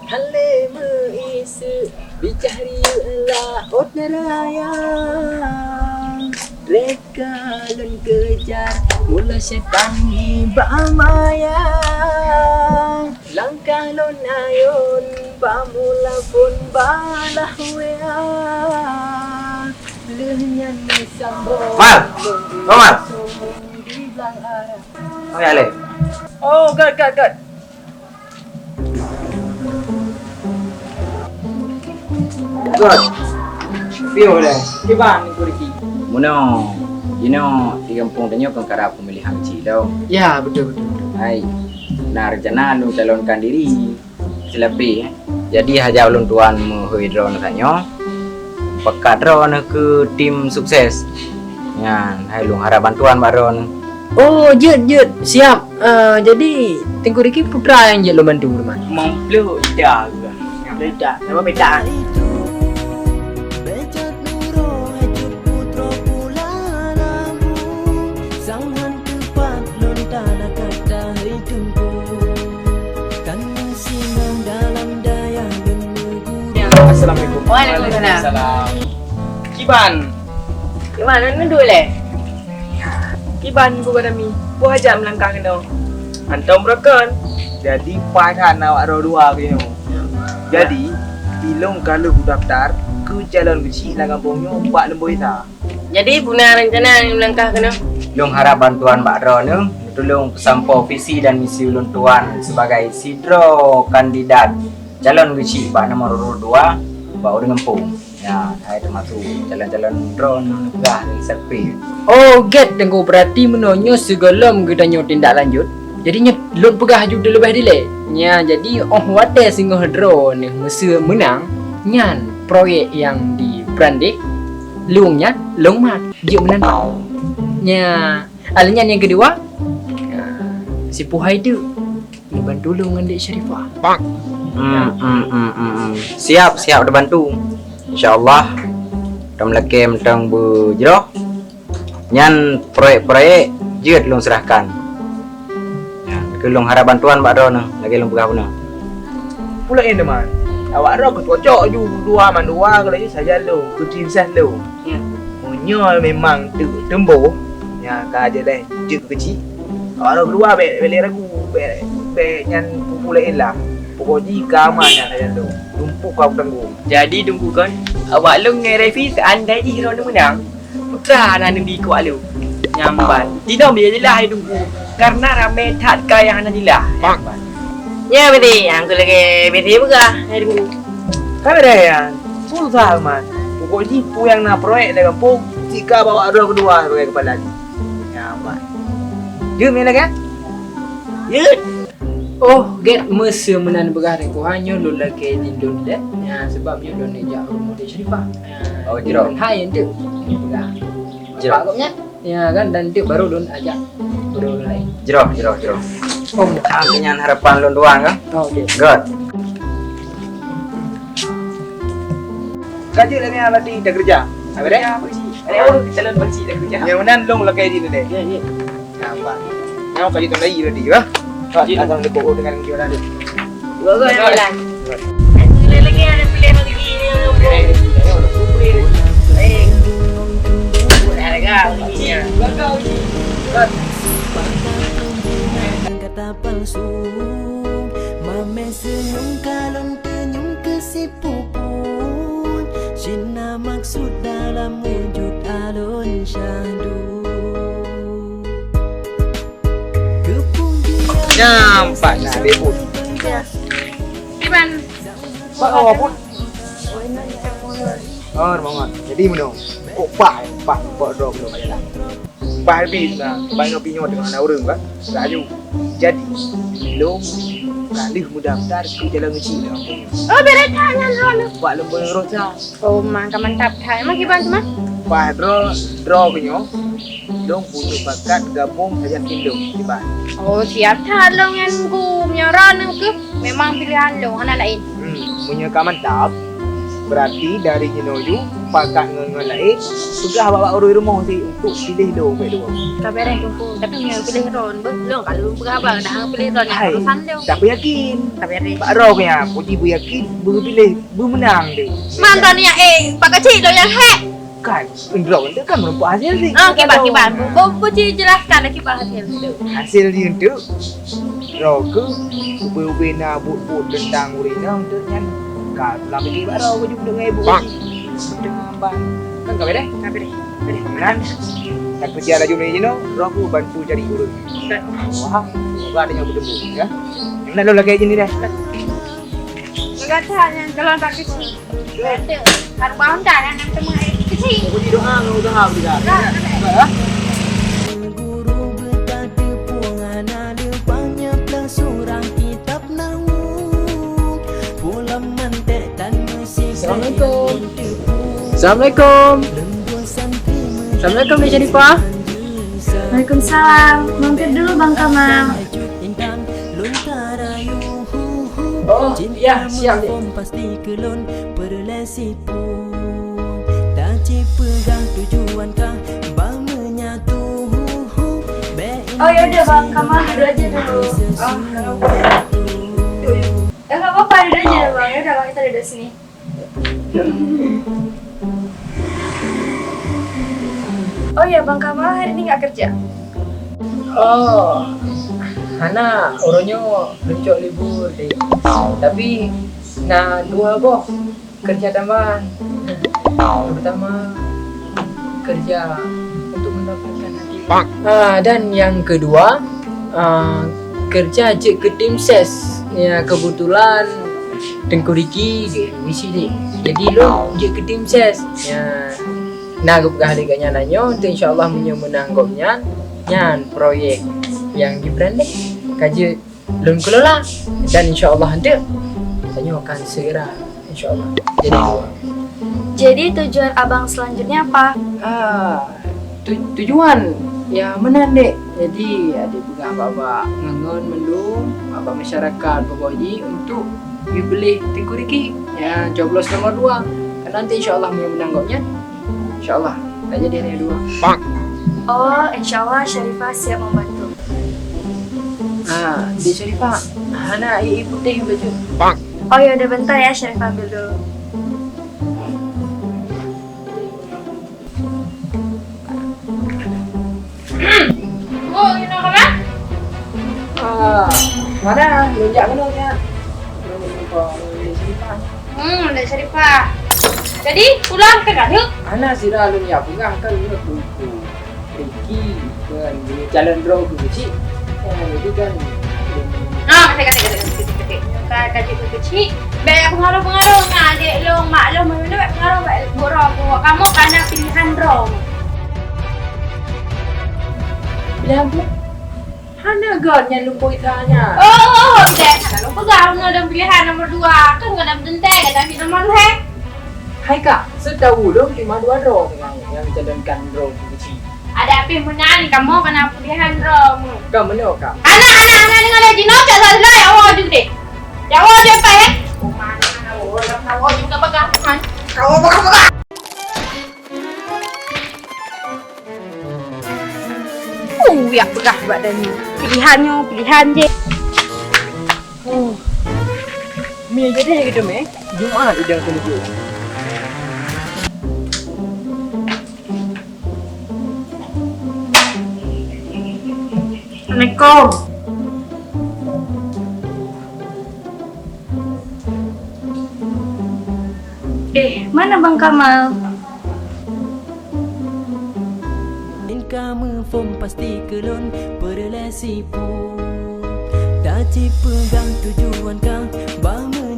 Halle meisu dicari laut neraya. Reka lun kejar mula setan hiba maya. Langkah lun ayun pamula pun balah wea. Lehnyan sambung. Mal, Mal. Di belang arah. Oh ya, Le. Oh, got. Good. Piu le. Kiban ni kuriki. Muno, di kampung Tanyo pengkara pemilihan Cilau. Ya, betul. Hai. Nah, rencana nu calonkan diri selepi. Jadi haja ulun tuan menghui drone Tanyo. Pekat drone ke tim sukses. Ya, hai lu harap bantuan baron. Oh, jut. Siap. Jadi Tengku Riki putra yang je lo bantu teman. Mampu dah. Beda. Nama beda. Assalamualaikum. Waalaikumsalam. Kiban. Gimana ni dulu le? Kiban ku kata mi, ku ajak melangkah kena. Antum berakan. Jadi pahan awak dua ke ni. Jadi bilong kalau ku daftar ke jalan kecil lah kampungnya 4 lembu ita. Jadi punya rencana melangkah kena. Lung harap bantuan Mbak Ron tolong pesampo visi dan misi ulun tuan sebagai sidro kandidat calon kecil Mbak nomor 2 Mbak Udeng Ngempung. Ya, saya termasuk jalan-jalan drone enggak dari serpi. Oh, get Tengku berarti menonyo segelom kita nyo tindak lanjut. Jadinya lun pegah juga lebih dile. Nya jadi wate singoh drone ni mesti menang nyan proyek yang di Brandik lungnya mat dia menang. Nya alnya yang kedua si Puhai tu bantu lu dengan Dek Syarifah. Siap udah bantu. InsyaAllah dalam lagi tentang berjerah nyan proyek jut lung serahkan. Ya, ke lung harap bantuan Mbak Ron lagi lung pegah puna. Pula ni teman. Awak ro ke cocok ju dua kalau ni saja lu, ke tim sah lu. Punya memang tu tembo. Ya, ka aja deh, jut kecil. Awak ro kedua beli ragu be nyan pula lah. Pokoknya kamarnya saja lu. Tumpuk kau tangguh. Jadi tunggu kan awak lu dengan Refi seandai di hero menang putra nak di kuat lu nyambat tidak dia jelah tunggu karena ramai tak kaya hana jelah ya beti yang tu lagi beti buka hai tunggu Kan ada ya susah man. Pokoknya pu yang nak proyek dah kampung jika bawa dua kedua sebagai kepala ni. Nyambat. Dia mana kan? Ya. oh get mesti menan begah ku hanya lu lagi lindun dah ya sebabnya don ejak rumah Dek Syarifah Oh, jero. hai tu begah Jero. pakopnya ya kan dan dia baru don ajak baru lain Jero. oh Angkinyan harapan lun tuan kan? okey Good. Kaji lah ni berarti dah kerja. Apa dia? ada orang calon bersih dah kerja Yang mana long lah kaji ni deh. ya Nyambat. Yang kaji tu lagi tadi lah. Asal dia kok dengan dia ada. gua jalan lagi ada pilih lagi kata palsu mame senyum kalon tenyum kesipupun Cina maksud dalam wujud alun syahdu Nyambat lah dia pun. Iban Pak awak pun. Oh, banget. Jadi mana? Kok pak drop belum ada lah. Pak habis lah. Banyak pinyo dengan orang kan. Rayu. Jadi belum kali mudah daftar ke jalan kecil lah. Oh, berat tangan Ron. Pak lembur rosa. Oh, mangka mantap thai. Mak Iban cuma. Pak draw pinyo. Dong punya bakat gabung saja Indo di Pak. Oh, siap thai lo dengan ku punya Ron ke. Memang pilihan lo, anak lain. Punya ka mantap. Berarti dari Jinoyu sepakat dengan lain. Pegah bawa orang rumah si untuk pilih lo, baik lo. Tak beres tu. Tapi punya pilih ron. Belum kalau berapa dah pilih ron Hai, yang urusan dia. tak apa yakin. Tak beres. Pak Ro punya, puji bu yakin, bu pilih, bu menang deh. Mantan ni pak kecil tu yang hack. Kan, Indra itu kan merupakan hasil sih. Kibar. Puji jelaskan dah kibar hasil tu. Hasil dia itu, Ro ke, ube na but tentang urina untuk nyan. Kau telah pergi Pak Ro, juga dengan ibu. Dengan bang, kan kau beres? Tak beres. Kemudian, tak kerja lagi ni no, Ro aku bantu cari urut. Wah, semoga ada yang bertemu, ya. Yang nak lo lagi ni dah. Enggak tanya kalau tak kecil. Ada. Kalau bahan dah yang temu kecil. Puji doa, usaha juga. Guru berkata puangan ada banyak belah surang kitab naung Pulang mantek dan musik Assalamualaikum. Assalamualaikum. Assalamualaikum Nek Sharifah. Waalaikumsalam. Mampir dulu Bang Kamal. Oh, ya, siap Nek. Pasti kelon perlesi pun tak pegang tujuan kah bang menyatu. Oh ya udah Bang Kamal duduk aja dulu. Enggak apa-apa duduk aja Bang. Ya udah Bang kita duduk sini. Oh ya Bang Kamal hari ini nggak kerja? Oh, Hana orangnya luncok libur deh. Tapi nah dua boh kerja tambahan. Pertama kerja untuk mendapatkan hati. Dan yang kedua kerja je ke tim ses. Ya kebetulan Tengku Riki je misi dek. Jadi lo je ke tim ses. Ya. Nah, aku pegah dekat nanya untuk insyaAllah menang gopnya nyan proyek yang di brand deh kaji belum kelola dan insyaAllah nanti tanya akan segera insyaAllah Jadi tujuan abang selanjutnya apa? Tujuan ya menang dek. Jadi ada pegah bapak ngangon mendung bapak masyarakat bapak haji untuk dibeli Tengku Riki ya coblos nomor 2 kan nanti insyaAllah menang gopnya insyaAllah tak jadi yang 2. Oh, insyaAllah Sharifah siap membantu. Di Sharifah, Hana ii putih baju. Oh ya udah bentar ya Sharifah ambil dulu. Oh, ini apa? Mana? Lonjak mana ya? Udah Sharifah. Jadi pulang ke Gaduk? Hana sira lonjak pengah kan lu buku. Riki kan ini jalan draw ke kecil. Jadi kan Kaji kecil. Banyak pengaruh-pengaruh adik lo, mak lo, mami lo pengaruh buat kamu karena pilihan draw. pilihan bu. Hana gan yang lupa itanya. Oh, deh, karena lo pegang ada pilihan nomor 2 kan nggak ada bentek, tapi nomor 2. Hai kak, setahu dong cuma 2 draw yang jalankan draw ke kecil. Ada api menang kamu kena pilihan draw. Kamu ni kak? Anak dengan lagi no tak salah ya awak juga deh. Ya awak dia apa ya? Oh mana awak juga pegang kan. Awak pegang. Ya pegang badannya. Pilihan je. Mi jadi gitu me. Jumaat idang keluar. Assalamualaikum. Mana Bang Kamal? Kamu form pasti kelon perlesi pun tak pegang tujuan kau